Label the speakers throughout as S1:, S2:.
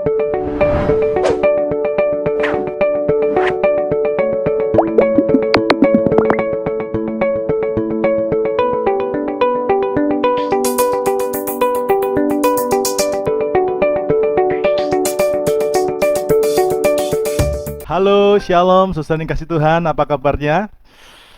S1: Halo, Shalom, saudara yang kasih Tuhan, apa kabarnya?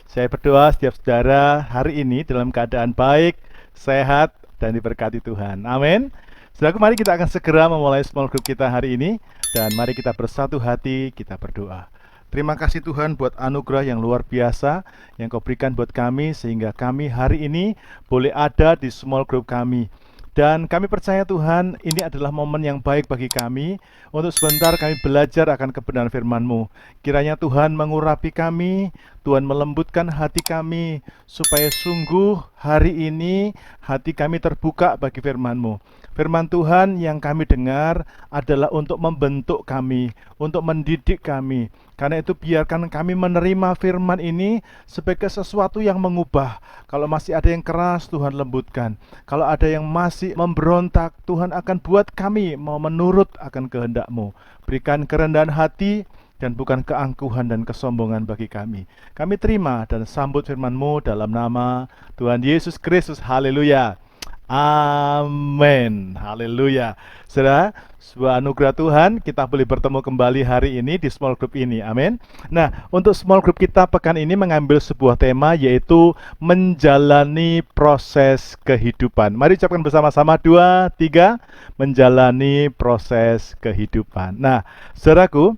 S1: Saya berdoa setiap saudara hari ini dalam keadaan baik, sehat, dan diberkati Tuhan. Amin. Saudaraku, mari kita akan segera memulai small group kita hari ini, dan mari kita bersatu hati, kita berdoa. Terima kasih Tuhan buat anugerah yang luar biasa yang Kau berikan buat kami, sehingga kami hari ini boleh ada di small group kami. Dan kami percaya Tuhan, ini adalah momen yang baik bagi kami untuk sebentar kami belajar akan kebenaran firman-Mu. Kiranya Tuhan mengurapi kami, Tuhan melembutkan hati kami, supaya sungguh hari ini hati kami terbuka bagi firman-Mu. Firman Tuhan yang kami dengar adalah untuk membentuk kami, untuk mendidik kami. Karena itu biarkan kami menerima firman ini sebagai sesuatu yang mengubah. Kalau masih ada yang keras, Tuhan lembutkan. Kalau ada yang masih memberontak, Tuhan akan buat kami mau menurut akan kehendak-Mu. Berikan kerendahan hati dan bukan keangkuhan dan kesombongan bagi kami. Kami terima dan sambut firman-Mu dalam nama Tuhan Yesus Kristus. Haleluya. Amin. Haleluya. Saudara, sebuah anugerah Tuhan kita boleh bertemu kembali hari ini di small group ini. Amin. Nah, untuk small group kita pekan ini mengambil sebuah tema, yaitu menjalani proses kehidupan. Mari ucapkan bersama-sama 2, 3, menjalani proses kehidupan. Nah, saudaraku,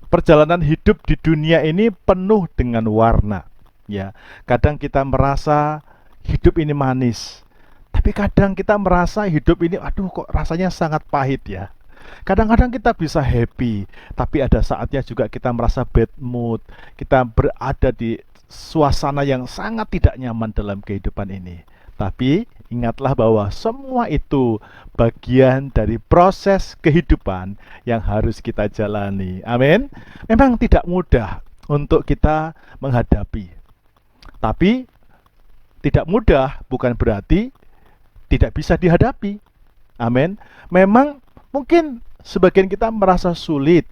S1: perjalanan hidup di dunia ini penuh dengan warna. Ya, kadang kita merasa hidup ini manis. Tapi kadang kita merasa hidup ini, aduh kok rasanya sangat pahit ya. Kadang-kadang kita bisa happy, tapi ada saatnya juga kita merasa bad mood. Kita berada di suasana yang sangat tidak nyaman dalam kehidupan ini. Tapi ingatlah bahwa semua itu bagian dari proses kehidupan yang harus kita jalani. Amin. Memang tidak mudah untuk kita menghadapi. Tapi tidak mudah bukan berarti tidak bisa dihadapi. Amin. Memang mungkin sebagian kita merasa sulit,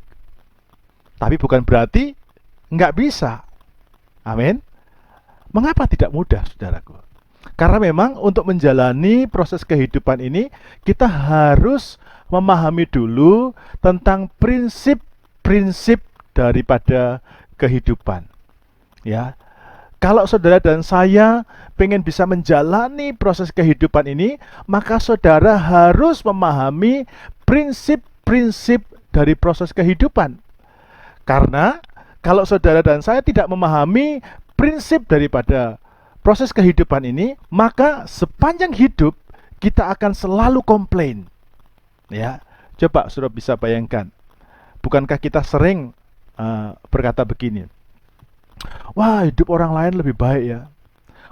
S1: tapi bukan berarti nggak bisa. Amin. Mengapa tidak mudah, saudaraku? Karena memang untuk menjalani proses kehidupan ini, kita harus memahami dulu tentang prinsip-prinsip daripada kehidupan. Ya, kalau saudara dan saya pengen bisa menjalani proses kehidupan ini, maka saudara harus memahami prinsip-prinsip dari proses kehidupan. Karena kalau saudara dan saya tidak memahami prinsip daripada proses kehidupan ini, maka sepanjang hidup kita akan selalu komplain. Ya, coba saudara bisa bayangkan. Bukankah kita sering berkata begini, wah, hidup orang lain lebih baik ya.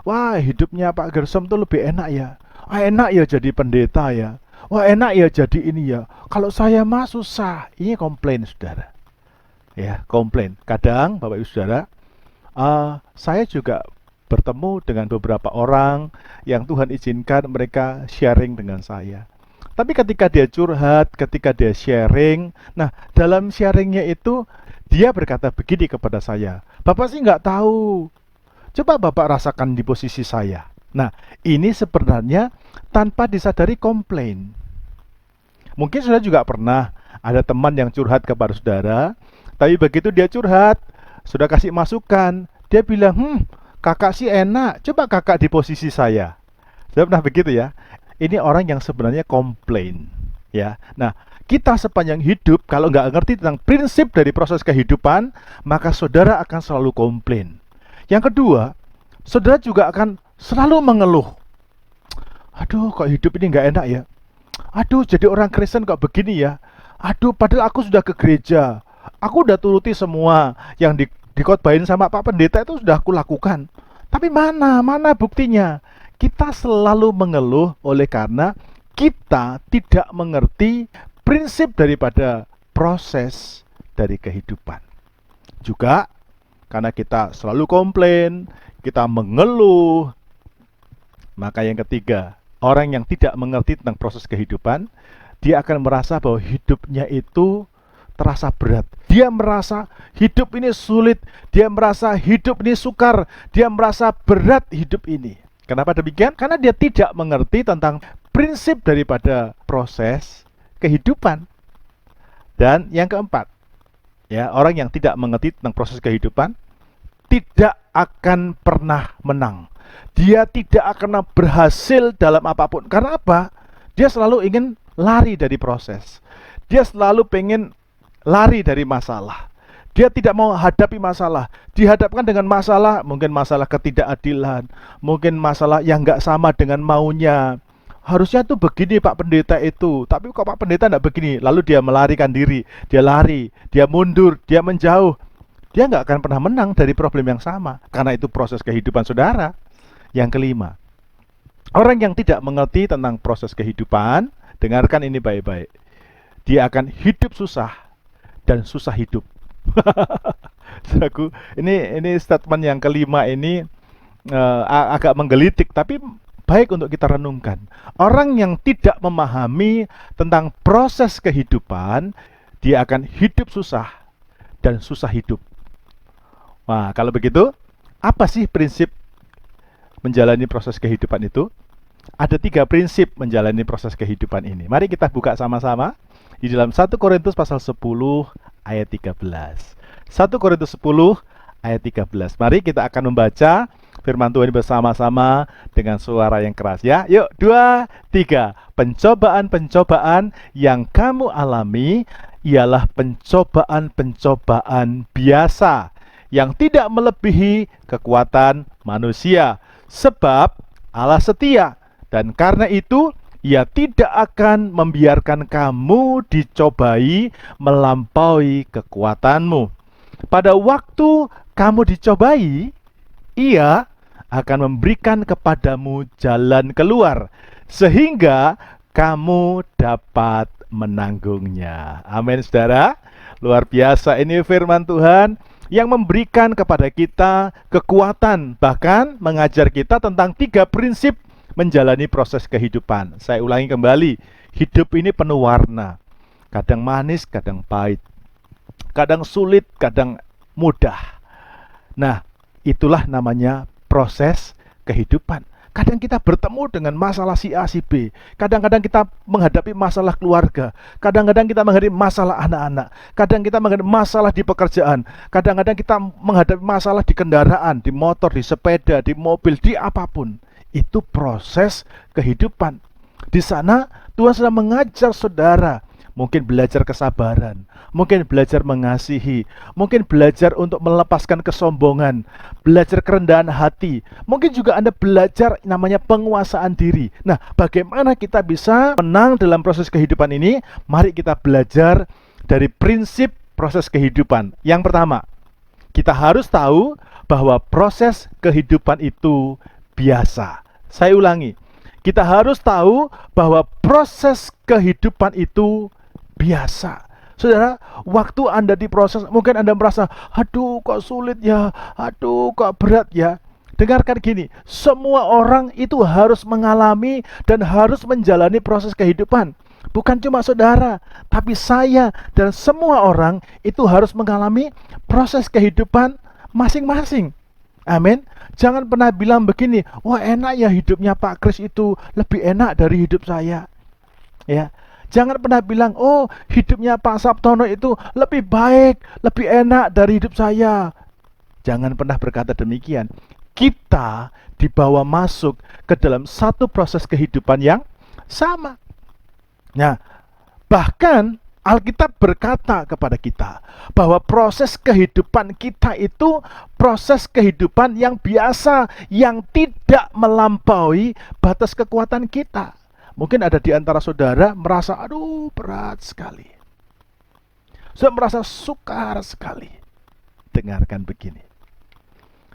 S1: Wah, hidupnya Pak Gersom tuh lebih enak ya. Ah, enak ya jadi pendeta ya. Wah, enak ya jadi ini ya. Kalau saya mah susah. Ini komplain, saudara. Ya, komplain. Kadang, Bapak Ibu Saudara, saya juga bertemu dengan beberapa orang yang Tuhan izinkan mereka sharing dengan saya. Tapi ketika dia curhat, ketika dia sharing, nah dalam sharingnya itu dia berkata begini kepada saya, Bapak sih nggak tahu, coba Bapak rasakan di posisi saya. Nah, ini sebenarnya tanpa disadari komplain. Mungkin saudara juga pernah ada teman yang curhat kepada saudara, tapi begitu dia curhat, sudah kasih masukan, dia bilang, kakak sih enak, coba kakak di posisi saya. Sudah pernah begitu ya? Ini orang yang sebenarnya komplain. Ya, nah kita sepanjang hidup kalau nggak ngerti tentang prinsip dari proses kehidupan, maka saudara akan selalu komplain. Yang kedua, saudara juga akan selalu mengeluh. Aduh, kok hidup ini nggak enak ya. Aduh, jadi orang Kristen kok begini ya. Aduh, padahal aku sudah ke gereja. Aku udah turuti semua yang dikotbahin sama Pak Pendeta itu sudah aku lakukan. Tapi mana buktinya? Kita selalu mengeluh oleh karena kita tidak mengerti prinsip daripada proses dari kehidupan. Juga karena kita selalu komplain, kita mengeluh. Maka yang ketiga, orang yang tidak mengerti tentang proses kehidupan, dia akan merasa bahwa hidupnya itu terasa berat. Dia merasa hidup ini sulit, dia merasa hidup ini sukar, dia merasa berat hidup ini. Kenapa demikian? Karena dia tidak mengerti tentang prinsip daripada proses kehidupan. Dan yang keempat, ya, orang yang tidak mengerti tentang proses kehidupan tidak akan pernah menang. Dia tidak akan berhasil dalam apapun. Karena apa? Dia selalu ingin lari dari proses. Dia selalu pengen lari dari masalah. Dia tidak mau hadapi masalah. Dihadapkan dengan masalah, mungkin masalah ketidakadilan, mungkin masalah yang nggak sama dengan maunya. Harusnya tuh begini Pak Pendeta itu, tapi kok Pak Pendeta nggak begini. Lalu dia melarikan diri, dia lari, dia mundur, dia menjauh. Dia nggak akan pernah menang dari problem yang sama, karena itu proses kehidupan saudara. Yang kelima, orang yang tidak mengerti tentang proses kehidupan, dengarkan ini baik-baik. Dia akan hidup susah dan susah hidup. Saudaraku, ini statement yang kelima ini agak menggelitik, tapi baik untuk kita renungkan. Orang yang tidak memahami tentang proses kehidupan, dia akan hidup susah dan susah hidup. Nah, kalau begitu, apa sih prinsip menjalani proses kehidupan itu? Ada 3 prinsip menjalani proses kehidupan ini. Mari kita buka sama-sama di dalam 1 Korintus pasal 10 ayat 13. 1 Korintus 10 ayat 13. Mari kita akan membaca firman Tuhan bersama-sama dengan suara yang keras ya. Yuk, 2, 3. Pencobaan-pencobaan yang kamu alami ialah pencobaan-pencobaan biasa yang tidak melebihi kekuatan manusia. Sebab Allah setia, dan karena itu Ia tidak akan membiarkan kamu dicobai melampaui kekuatanmu. Pada waktu kamu dicobai, Ia akan memberikan kepadamu jalan keluar, sehingga kamu dapat menanggungnya. Amin, saudara. Luar biasa, ini firman Tuhan yang memberikan kepada kita kekuatan, bahkan mengajar kita tentang 3 prinsip menjalani proses kehidupan. Saya ulangi kembali, hidup ini penuh warna, kadang manis, kadang pahit, kadang sulit, kadang mudah. Nah, itulah namanya proses kehidupan. Kadang kita bertemu dengan masalah si A, si B. Kadang-kadang kita menghadapi masalah keluarga. Kadang-kadang kita menghadapi masalah anak-anak. Kadang kita menghadapi masalah di pekerjaan. Kadang-kadang kita menghadapi masalah di kendaraan, di motor, di sepeda, di mobil, di apapun. Itu proses kehidupan. Di sana Tuhan sedang mengajar saudara. Mungkin belajar kesabaran, mungkin belajar mengasihi, mungkin belajar untuk melepaskan kesombongan, belajar kerendahan hati. Mungkin juga Anda belajar namanya penguasaan diri. Nah, bagaimana kita bisa menang dalam proses kehidupan ini? Mari kita belajar dari prinsip proses kehidupan. Yang pertama, kita harus tahu bahwa proses kehidupan itu biasa. Saya ulangi, kita harus tahu bahwa proses kehidupan itu biasa. Saudara, waktu Anda diproses, mungkin Anda merasa, aduh kok sulit ya, aduh kok berat ya. Dengarkan gini, semua orang itu harus mengalami dan harus menjalani proses kehidupan. Bukan cuma saudara, tapi saya dan semua orang itu harus mengalami proses kehidupan masing-masing. Amin. Jangan pernah bilang begini, wah enak ya hidupnya Pak Kris itu, lebih enak dari hidup saya. Ya. Jangan pernah bilang, oh hidupnya Pak Sabtono itu lebih baik, lebih enak dari hidup saya. Jangan pernah berkata demikian. Kita dibawa masuk ke dalam satu proses kehidupan yang sama. Nah, bahkan Alkitab berkata kepada kita bahwa proses kehidupan kita itu proses kehidupan yang biasa, yang tidak melampaui batas kekuatan kita. Mungkin ada di antara saudara merasa, aduh berat sekali. Saya merasa sukar sekali. Dengarkan begini.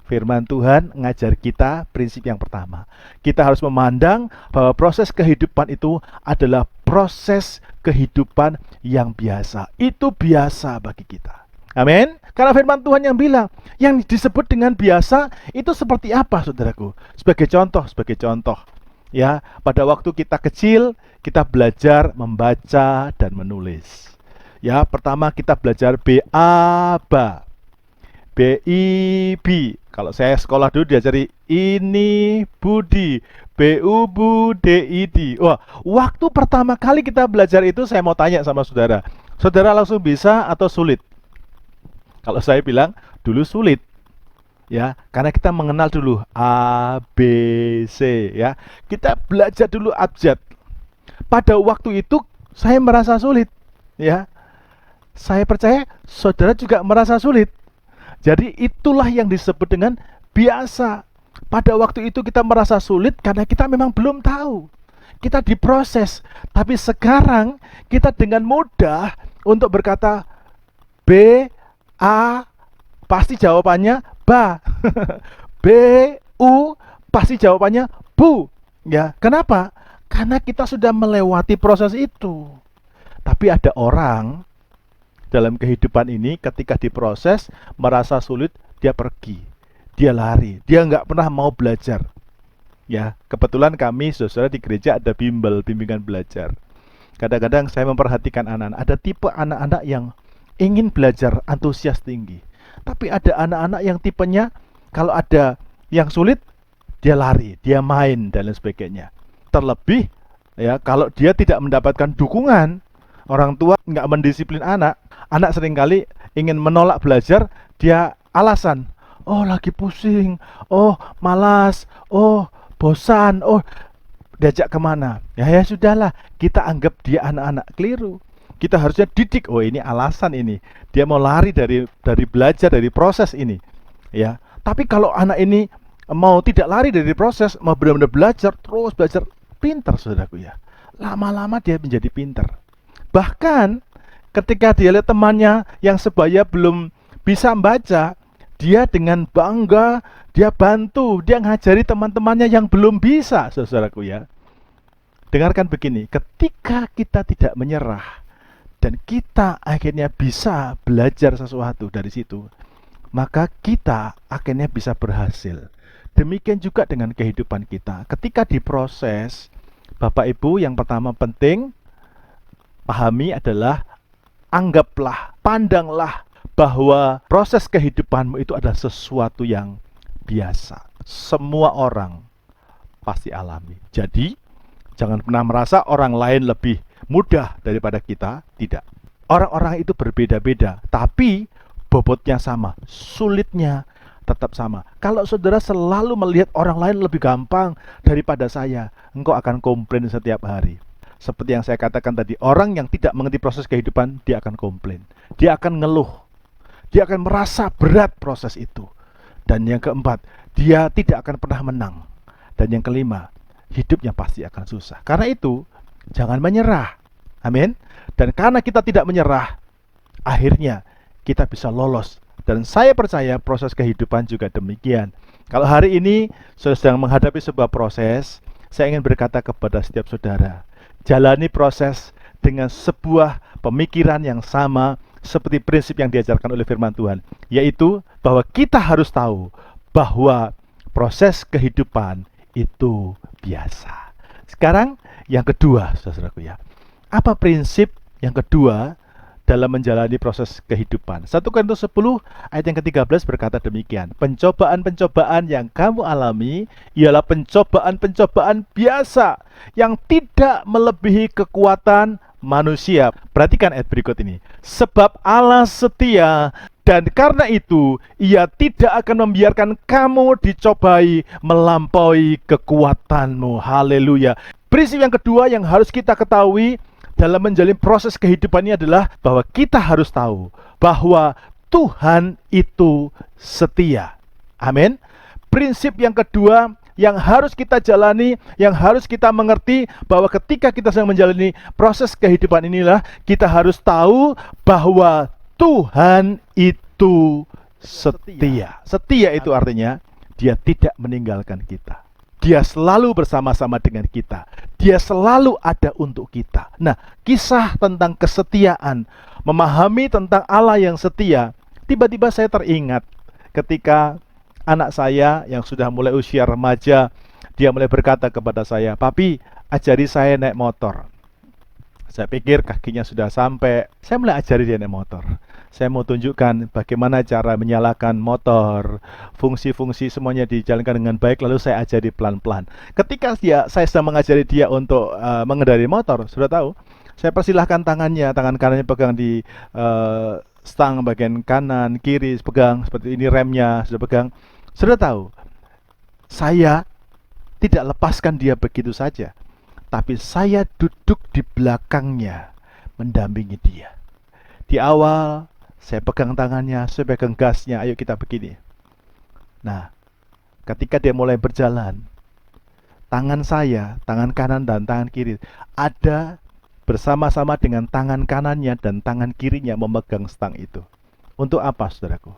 S1: Firman Tuhan mengajar kita prinsip yang pertama. Kita harus memandang bahwa proses kehidupan itu adalah proses kehidupan yang biasa. Itu biasa bagi kita. Amin. Karena firman Tuhan yang bilang, yang disebut dengan biasa itu seperti apa, saudaraku? Sebagai contoh. Ya, pada waktu kita kecil, kita belajar membaca dan menulis. Ya, pertama kita belajar B-A, ba. B-I-B. Kalau saya sekolah dulu diajari ini Budi, B-U-B-U-D-I-D. Wah, waktu pertama kali kita belajar itu saya mau tanya sama saudara. Saudara langsung bisa atau sulit? Kalau saya bilang dulu sulit. Ya, karena kita mengenal dulu A, B, C ya. Kita belajar dulu abjad. Pada waktu itu saya merasa sulit, ya. Saya percaya saudara juga merasa sulit. Jadi itulah yang disebut dengan biasa. Pada waktu itu kita merasa sulit karena kita memang belum tahu. Kita diproses. Tapi sekarang kita dengan mudah untuk berkata B, A, pasti jawabannya ba. B, U, pasti jawabannya bu. Ya, kenapa? Karena kita sudah melewati proses itu. Tapi ada orang dalam kehidupan ini ketika diproses merasa sulit, dia pergi, dia lari, dia nggak pernah mau belajar. Ya, kebetulan kami saudara di gereja ada bimbel, bimbingan belajar. Kadang-kadang saya memperhatikan anak-anak, ada tipe anak-anak yang ingin belajar, antusias tinggi. Tapi ada anak-anak yang tipenya kalau ada yang sulit, dia lari, dia main dan lain sebagainya. Terlebih ya kalau dia tidak mendapatkan dukungan, orang tua nggak mendisiplin anak, anak seringkali ingin menolak belajar, dia alasan, oh lagi pusing, oh malas, oh bosan, oh diajak kemana? Ya sudahlah, kita anggap dia anak-anak, keliru. Kita harusnya didik, oh ini alasan ini, dia mau lari dari belajar, dari proses ini. Ya, tapi kalau anak ini mau tidak lari dari proses, mau benar-benar belajar, terus belajar, pintar saudaraku ya. Lama-lama dia menjadi pintar. Bahkan ketika dia lihat temannya yang sebaya belum bisa membaca, dia dengan bangga, dia bantu, dia ngajari teman-temannya yang belum bisa, saudaraku ya. Dengarkan begini, ketika kita tidak menyerah dan kita akhirnya bisa belajar sesuatu dari situ, maka kita akhirnya bisa berhasil. Demikian juga dengan kehidupan kita. Ketika diproses, Bapak Ibu, yang pertama penting pahami adalah anggaplah, pandanglah bahwa proses kehidupanmu itu adalah sesuatu yang biasa. Semua orang pasti alami. Jadi, jangan pernah merasa orang lain lebih mudah daripada kita. Tidak. Orang-orang itu berbeda-beda, tapi bobotnya sama, sulitnya tetap sama. Kalau saudara selalu melihat orang lain lebih gampang daripada saya, engkau akan komplain setiap hari. Seperti yang saya katakan tadi, orang yang tidak mengerti proses kehidupan, dia akan komplain. Dia akan ngeluh. Dia akan merasa berat proses itu. Dan yang keempat, dia tidak akan pernah menang. Dan yang kelima, hidupnya pasti akan susah. Karena itu, jangan menyerah. Amin. Dan karena kita tidak menyerah, akhirnya kita bisa lolos. Dan saya percaya proses kehidupan juga demikian. Kalau hari ini saudara sedang menghadapi sebuah proses, saya ingin berkata kepada setiap saudara, jalani proses dengan sebuah pemikiran yang sama seperti prinsip yang diajarkan oleh firman Tuhan, yaitu bahwa kita harus tahu bahwa proses kehidupan itu biasa. Sekarang yang kedua, saudaraku ya. Apa prinsip yang kedua dalam menjalani proses kehidupan? 1 Korintus 10 ayat yang ke-13 berkata demikian, pencobaan-pencobaan yang kamu alami ialah pencobaan-pencobaan biasa yang tidak melebihi kekuatan manusia. Perhatikan ayat berikut ini. Sebab Allah setia, dan karena itu ia tidak akan membiarkan kamu dicobai melampaui kekuatanmu. Haleluya. Prinsip yang kedua yang harus kita ketahui dalam menjalani proses kehidupan ini adalah bahwa kita harus tahu bahwa Tuhan itu setia. Amin. Prinsip yang kedua yang harus kita jalani, yang harus kita mengerti, bahwa ketika kita sedang menjalani proses kehidupan inilah kita harus tahu bahwa Tuhan itu setia. Setia itu artinya dia tidak meninggalkan kita. Dia selalu bersama-sama dengan kita. Dia selalu ada untuk kita. Nah, kisah tentang kesetiaan, memahami tentang Allah yang setia, tiba-tiba saya teringat ketika anak saya yang sudah mulai usia remaja, Dia mulai berkata kepada saya, "Papi, ajari saya naik motor." Saya pikir kakinya sudah sampai. Saya mulai ajari dia naik motor. Saya mau tunjukkan bagaimana cara menyalakan motor, fungsi-fungsi semuanya dijalankan dengan baik, lalu saya ajari pelan-pelan. Ketika saya sedang mengajari dia untuk mengendarai motor, sudah tahu, saya persilahkan tangannya, tangan kanannya pegang di stang bagian kanan, kiri pegang seperti ini, remnya sudah pegang. Sudah tahu, saya tidak lepaskan dia begitu saja, tapi saya duduk di belakangnya mendampingi dia. Di awal saya pegang tangannya, saya pegang gasnya, ayo kita begini. Nah, ketika dia mulai berjalan, tangan saya, tangan kanan dan tangan kiri ada bersama-sama dengan tangan kanannya dan tangan kirinya memegang stang itu. Untuk apa, saudaraku?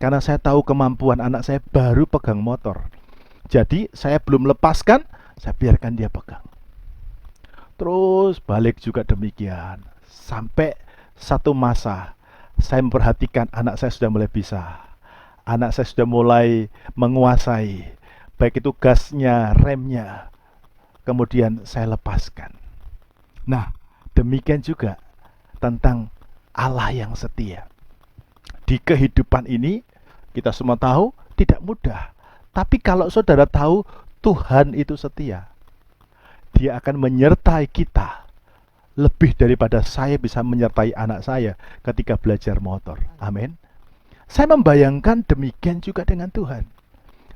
S1: Karena saya tahu kemampuan anak saya baru pegang motor. Jadi saya belum lepaskan, saya biarkan dia pegang. Terus balik juga demikian. Sampai satu masa saya memperhatikan anak saya sudah mulai bisa. Anak saya sudah mulai menguasai, baik itu gasnya, remnya. Kemudian saya lepaskan. Nah, demikian juga tentang Allah yang setia. Di kehidupan ini, kita semua tahu tidak mudah. Tapi kalau saudara tahu Tuhan itu setia, Dia akan menyertai kita lebih daripada saya bisa menyertai anak saya ketika belajar motor. Amin. Saya membayangkan demikian juga dengan Tuhan.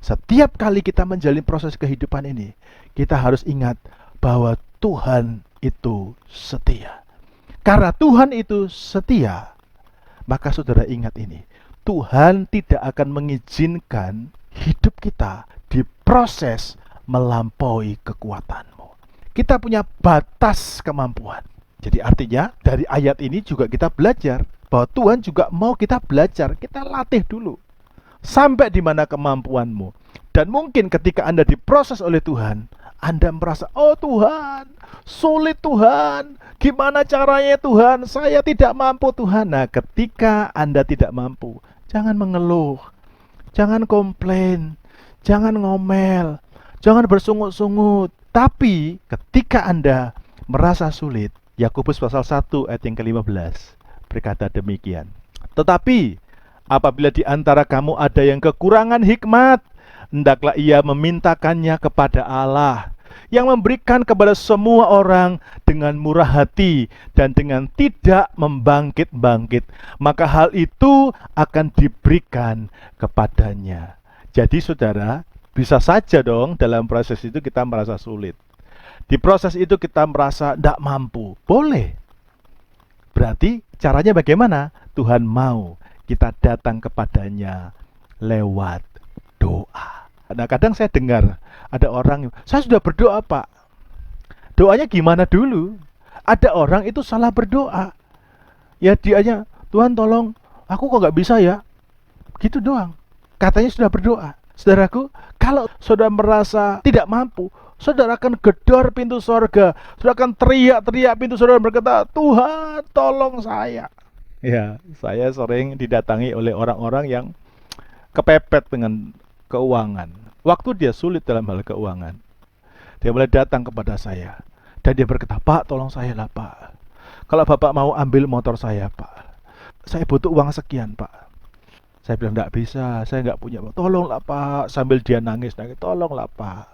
S1: Setiap kali kita menjalani proses kehidupan ini, kita harus ingat bahwa Tuhan itu setia. Karena Tuhan itu setia, maka saudara ingat ini, Tuhan tidak akan mengizinkan hidup kita diproses melampaui kekuatanmu. Kita punya batas kemampuan. Jadi artinya dari ayat ini juga kita belajar bahwa Tuhan juga mau kita belajar, kita latih dulu sampai di mana kemampuanmu. Dan mungkin ketika Anda diproses oleh Tuhan, Anda merasa, oh Tuhan, sulit Tuhan, gimana caranya Tuhan, saya tidak mampu Tuhan. Nah, ketika Anda tidak mampu, jangan mengeluh, jangan komplain, jangan ngomel, jangan bersungut-sungut. Tapi ketika Anda merasa sulit, Yakobus pasal 1 ayat yang ke-15 berkata demikian. Tetapi apabila di antara kamu ada yang kekurangan hikmat, hendaklah ia memintakannya kepada Allah, yang memberikan kepada semua orang dengan murah hati dan dengan tidak membangkit-bangkit, maka hal itu akan diberikan kepadanya. Jadi saudara, bisa saja dong dalam proses itu kita merasa sulit. Di proses itu kita merasa tidak mampu. Boleh. Berarti caranya bagaimana? Tuhan mau kita datang kepadanya lewat doa. Nah, kadang saya dengar ada orang, saya sudah berdoa Pak. Doanya gimana dulu? Ada orang itu salah berdoa. Ya dianya, Tuhan tolong, aku kok nggak bisa ya? Gitu doang. Katanya sudah berdoa. Saudaraku, kalau saudara merasa tidak mampu, saudara akan gedor pintu sorga. Saudara akan teriak-teriak pintu sorga berkata, Tuhan tolong saya. Ya, saya sering didatangi oleh orang-orang yang kepepet dengan keuangan. Waktu dia sulit dalam hal keuangan, dia mulai datang kepada saya. Dan dia berkata, Pak tolong saya lah Pak. Kalau Bapak mau ambil motor saya Pak, saya butuh uang sekian Pak. Saya bilang, enggak bisa, saya enggak punya. Tolonglah Pak, sambil dia nangis, tolonglah Pak.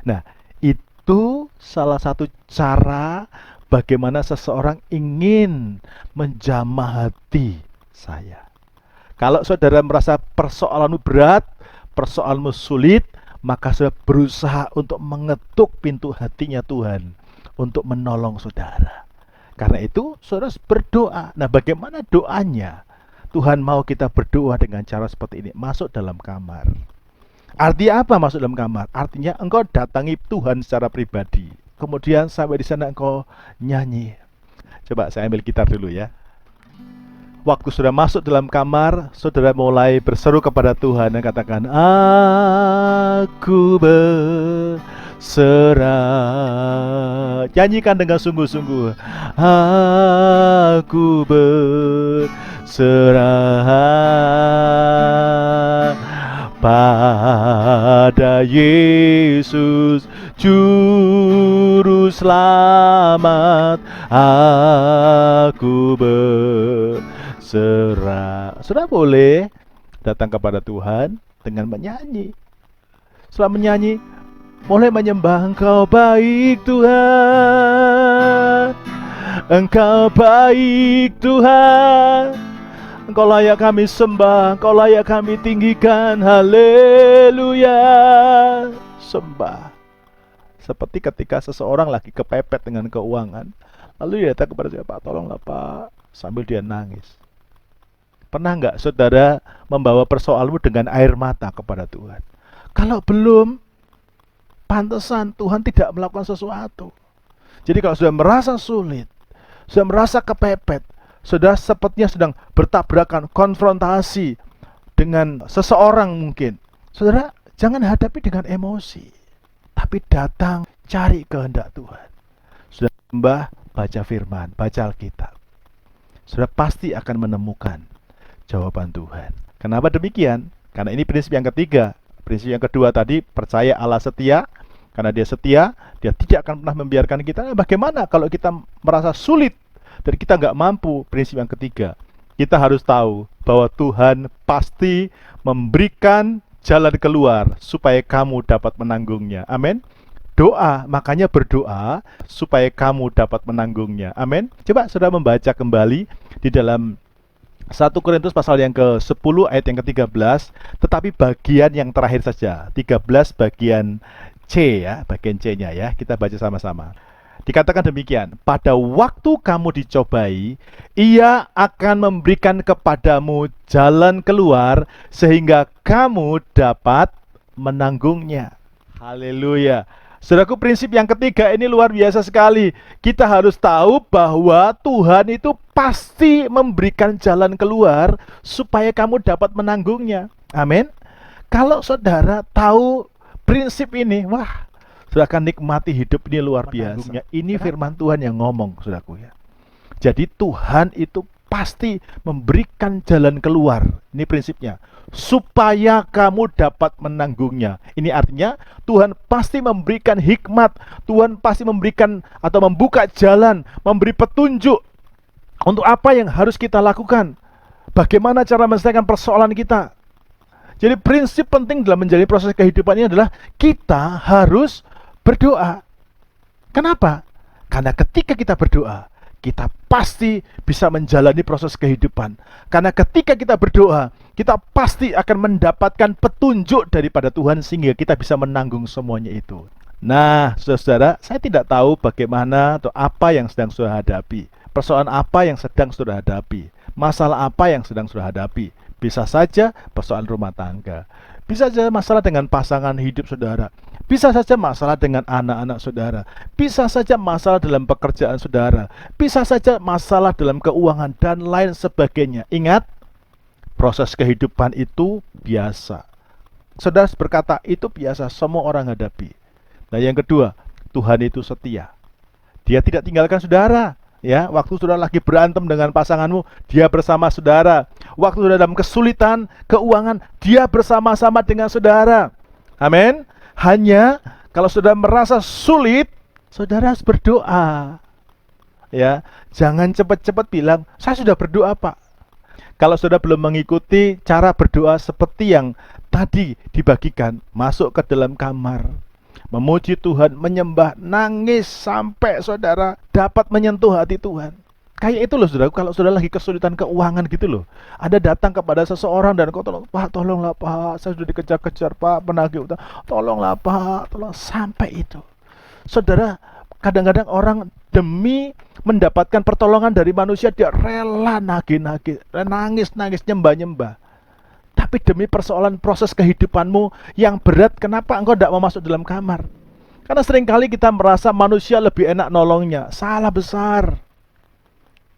S1: Nah, itu salah satu cara bagaimana seseorang ingin menjamah hati saya. Kalau saudara merasa persoalanmu berat, persoalanmu sulit, maka saudara berusaha untuk mengetuk pintu hatinya Tuhan untuk menolong saudara. Karena itu, saudara berdoa. Nah, bagaimana doanya? Tuhan mau kita berdoa dengan cara seperti ini. Masuk dalam kamar. Artinya apa masuk dalam kamar? Artinya engkau datangi Tuhan secara pribadi. Kemudian sampai di sana engkau nyanyi. Coba saya ambil gitar dulu ya. Waktu sudah masuk dalam kamar, saudara mulai berseru kepada Tuhan dan katakan, aku berserah. Nyanyikan dengan sungguh-sungguh. Aku berserah pada Yesus. selamat, aku berserah. Sudah boleh datang kepada Tuhan dengan menyanyi. Setelah menyanyi, mulai menyembah. Engkau baik Tuhan, Engkau baik Tuhan, Engkau layak kami sembah, Engkau layak kami tinggikan. Haleluya. Sembah. Seperti ketika seseorang lagi kepepet dengan keuangan, lalu dia datang kepada saya, Pak, tolonglah Pak, sambil dia nangis. Pernah nggak saudara membawa persoalanmu dengan air mata kepada Tuhan? Kalau belum, pantesan Tuhan tidak melakukan sesuatu. Jadi kalau sudah merasa sulit, sudah merasa kepepet, sudah sepertinya sedang bertabrakan, konfrontasi dengan seseorang mungkin, saudara jangan hadapi dengan emosi, tapi datang cari kehendak Tuhan. Sudah sembah, baca firman, baca Alkitab, sudah pasti akan menemukan jawaban Tuhan. Kenapa demikian? Karena ini prinsip yang ketiga. Prinsip yang kedua tadi, percaya Allah setia. Karena dia setia, dia tidak akan pernah membiarkan kita. Bagaimana kalau kita merasa sulit dan kita nggak mampu? Prinsip yang ketiga, kita harus tahu bahwa Tuhan pasti memberikan jalan keluar supaya kamu dapat menanggungnya. Amin. Doa, makanya berdoa supaya kamu dapat menanggungnya. Amin. Coba saudara membaca kembali di dalam 1 Korintus pasal yang ke-10 ayat yang ke-13, tetapi bagian yang terakhir saja, 13 bagian C ya, bagian C-nya ya, kita baca sama-sama. Dikatakan demikian, pada waktu kamu dicobai, Ia akan memberikan kepadamu jalan keluar sehingga kamu dapat menanggungnya. Haleluya. Saudaraku, prinsip yang ketiga ini luar biasa sekali. Kita harus tahu bahwa Tuhan itu pasti memberikan jalan keluar supaya kamu dapat menanggungnya. Amin. Kalau saudara tahu prinsip ini, wah, saudara akan nikmati hidup ini luar biasa. Ini firman Tuhan yang ngomong, saudaraku ya. Jadi Tuhan itu pasti memberikan jalan keluar. Ini prinsipnya, supaya kamu dapat menanggungnya. Ini artinya Tuhan pasti memberikan hikmat, Tuhan pasti memberikan atau membuka jalan, memberi petunjuk untuk apa yang harus kita lakukan, bagaimana cara menyelesaikan persoalan kita. Jadi prinsip penting dalam menjalani proses kehidupan ini adalah kita harus berdoa. Kenapa? Karena ketika kita berdoa, kita pasti bisa menjalani proses kehidupan. Karena ketika kita berdoa, kita pasti akan mendapatkan petunjuk daripada Tuhan sehingga kita bisa menanggung semuanya itu. Nah, saudara-saudara, saya tidak tahu bagaimana atau apa yang sedang saudara hadapi. Persoalan apa yang sedang saudara hadapi. Masalah apa yang sedang saudara hadapi. Bisa saja persoalan rumah tangga. Bisa saja masalah dengan pasangan hidup saudara. Bisa saja masalah dengan anak-anak saudara. Bisa saja masalah dalam pekerjaan saudara. Bisa saja masalah dalam keuangan dan lain sebagainya. Ingat, proses kehidupan itu biasa. Saudara berkata, itu biasa, semua orang hadapi. Nah, yang kedua, Tuhan itu setia. Dia tidak tinggalkan saudara. Ya, waktu saudara lagi berantem dengan pasanganmu, dia bersama saudara. Waktu saudara dalam kesulitan keuangan, dia bersama-sama dengan saudara. Amin. Hanya kalau saudara merasa sulit, saudara harus berdoa. Ya, jangan cepat-cepat bilang, saya sudah berdoa, Pak. Kalau saudara belum mengikuti cara berdoa seperti yang tadi dibagikan, masuk ke dalam kamar, memuji Tuhan, menyembah, nangis sampai saudara dapat menyentuh hati Tuhan. Kayak itu loh saudara, kalau saudara lagi kesulitan keuangan gitu loh, ada datang kepada seseorang dan kau tolong, Pak, tolonglah Pak, saya sudah dikejar-kejar Pak, penagih utang, tolonglah Pak, tolong, sampai itu. Saudara, kadang-kadang orang demi mendapatkan pertolongan dari manusia, dia rela nagih-nagih, nangis-nangis, nyembah-nyembah. Tapi demi persoalan proses kehidupanmu yang berat, kenapa engkau tidak mau masuk dalam kamar? Karena seringkali kita merasa manusia lebih enak nolongnya. Salah besar.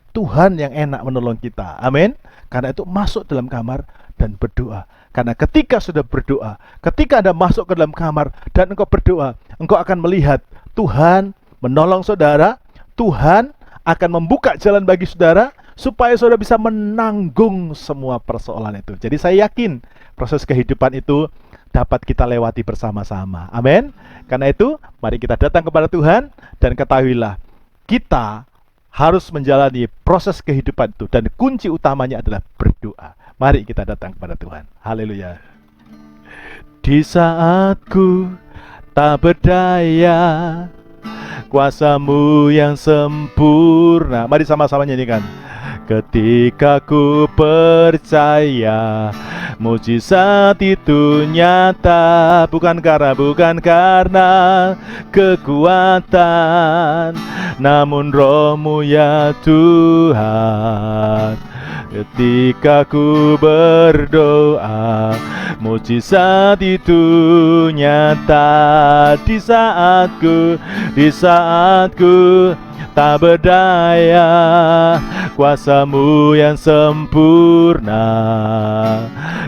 S1: Tuhan yang enak menolong kita. Amin. Karena itu masuk dalam kamar dan berdoa. Karena ketika sudah berdoa, ketika Anda masuk ke dalam kamar dan engkau berdoa, engkau akan melihat Tuhan menolong saudara. Tuhan akan membuka jalan bagi saudara supaya saudara bisa menanggung semua persoalan itu. Jadi saya yakin proses kehidupan itu dapat kita lewati bersama-sama. Amin. Karena itu, mari kita datang kepada Tuhan dan ketahuilah, kita harus menjalani proses kehidupan itu dan kunci utamanya adalah berdoa. Mari kita datang kepada Tuhan. Haleluya. Di saatku tak berdaya, kuasa-Mu yang sempurna. Mari sama-sama nyanyikan. Ketika ku percaya, mujizat itu nyata, bukan karena kekuatan, namun Roh-Mu ya Tuhan. Ketika ku berdoa, mujizat itu nyata. Di saatku tak berdaya, kuasa-Mu yang sempurna.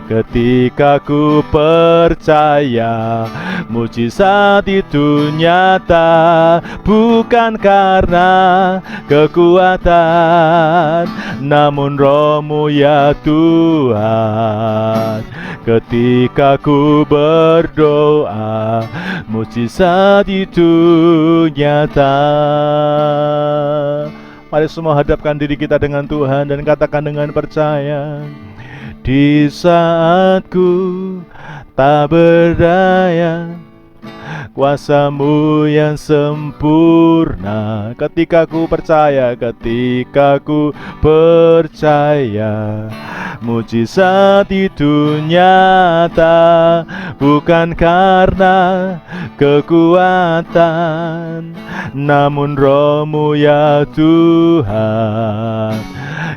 S1: Ketika ku percaya, mujizat itu nyata, bukan karena kekuatan, namun Roh-Mu ya Tuhan. Ketika ku berdoa, mujizat itu nyata. Mari semua hadapkan diri kita dengan Tuhan dan katakan dengan percaya. Di saatku tak berdaya, kuasa-Mu yang sempurna. Ketika ku percaya, mujizat itu nyata, bukan karena kekuatan, namun Roh-Mu ya Tuhan.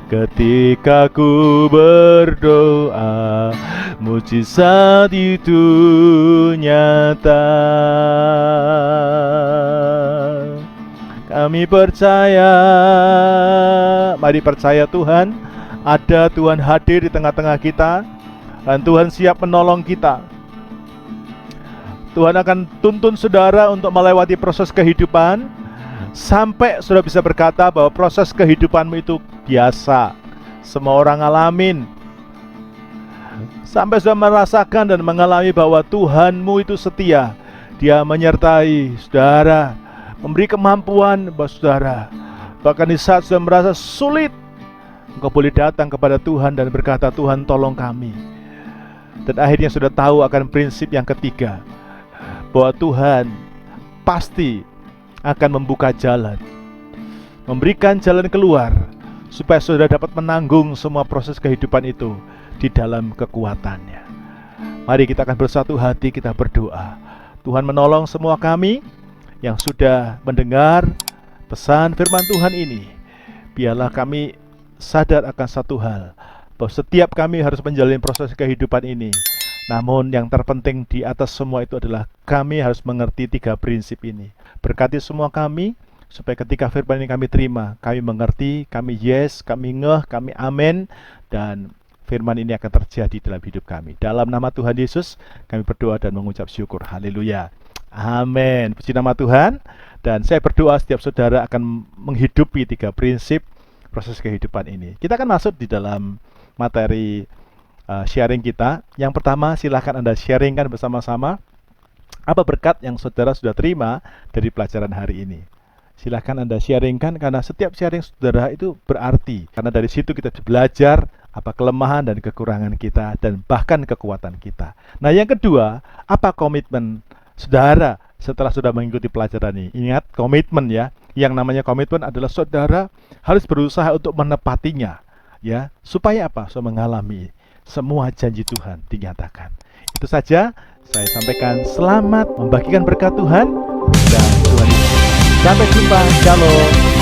S1: Ketika ku berdoa, mujizat itu nyata. Kami percaya. Mari percaya Tuhan, ada Tuhan hadir di tengah-tengah kita, dan Tuhan siap menolong kita. Tuhan akan tuntun saudara untuk melewati proses kehidupan, sampai saudara bisa berkata bahwa proses kehidupanmu itu biasa, semua orang ngalamin. Sampai saudara merasakan dan mengalami bahwa Tuhanmu itu setia. Dia menyertai saudara, memberi kemampuan buat saudara. Bahkan di saat saudara merasa sulit, engkau boleh datang kepada Tuhan dan berkata, Tuhan tolong kami. Dan akhirnya sudah tahu akan prinsip yang ketiga, bahwa Tuhan pasti akan membuka jalan, memberikan jalan keluar, supaya saudara dapat menanggung semua proses kehidupan itu di dalam kekuatannya. Mari kita akan bersatu hati, kita berdoa. Tuhan menolong semua kami yang sudah mendengar pesan firman Tuhan ini. Biarlah kami sadar akan satu hal, bahwa setiap kami harus menjalani proses kehidupan ini. Namun yang terpenting di atas semua itu adalah kami harus mengerti 3 prinsip ini. Berkati semua kami, supaya ketika firman ini kami terima, kami mengerti, kami yes, kami ngeh, kami amin, dan firman ini akan terjadi dalam hidup kami. Dalam nama Tuhan Yesus, kami berdoa dan mengucap syukur. Haleluya. Amin. Puji nama Tuhan. Dan saya berdoa setiap saudara akan menghidupi 3 prinsip proses kehidupan ini. Kita akan masuk di dalam materi sharing kita. Yang pertama, silahkan Anda sharingkan bersama-sama apa berkat yang saudara sudah terima dari pelajaran hari ini. Silahkan Anda sharingkan, karena setiap sharing saudara itu berarti. Karena dari situ kita belajar apa kelemahan dan kekurangan kita, dan bahkan kekuatan kita. Nah, yang kedua, apa komitmen saudara setelah sudah mengikuti pelajaran ini? Ingat, komitmen ya. Yang namanya komitmen adalah saudara harus berusaha untuk menepatinya, ya. Supaya apa? Supaya mengalami semua janji Tuhan dinyatakan. Itu saja saya sampaikan. Selamat membagikan berkat Tuhan, dan Tuhan Yesus. Sampai jumpa. Shalom.